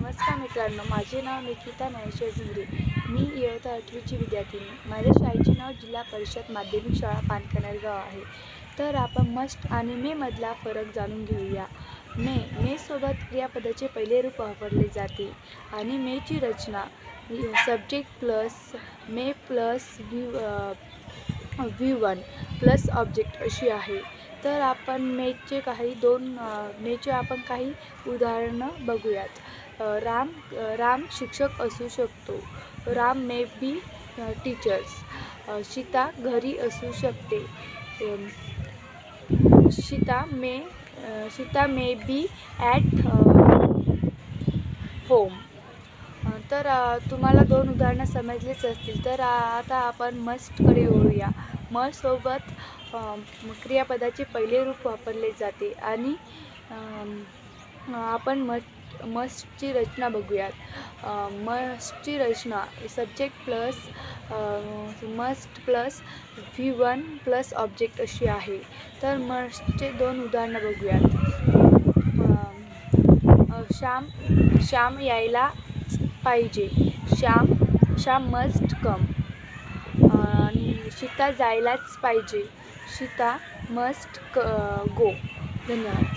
नमस्कार मित्रांनो, माझे नाव निकिता ज्ञानेश्वर झुंबरे. मी इयत्ता 8वीची विद्यार्थिनी. माझ्या शाळेचे नाव जिल्हा परिषद माध्यमिक शाळा पानकनेरगाव आहे. तर आपण मस्ट आणि मे मधला फरक जाणून घेऊया. मे सोबत क्रियापदाचे पहिले रूप वापरले जाते आणि मेची रचना सब्जेक्ट प्लस मे प्लस V1 प्लस ऑब्जेक्ट अशी आहे. तर आपण मेचे काही उदाहरणं बघूयात. राम शिक्षक असू शकतो. Ram may be teachers. Sita घरी असू शकते. Sita may be at home. तर तुम्हाला 2 उदाहरणं समजलीच असतील. तर आता आपण मस्टकडे वळूया. मस्ट सोबत क्रियापदाचे पहिले रूप वापरले जाते आणि आपण मस्टची रचना बघूयात. मस्टची रचना subject plus must plus V1 plus object अशी आहे. तर मस्टचे 2 उदाहरणं बघूयात. श्याम यायलाच पाहिजे. Shyam must come. आणि सीता जायलाच पाहिजे. Sita must go. धन्यवाद.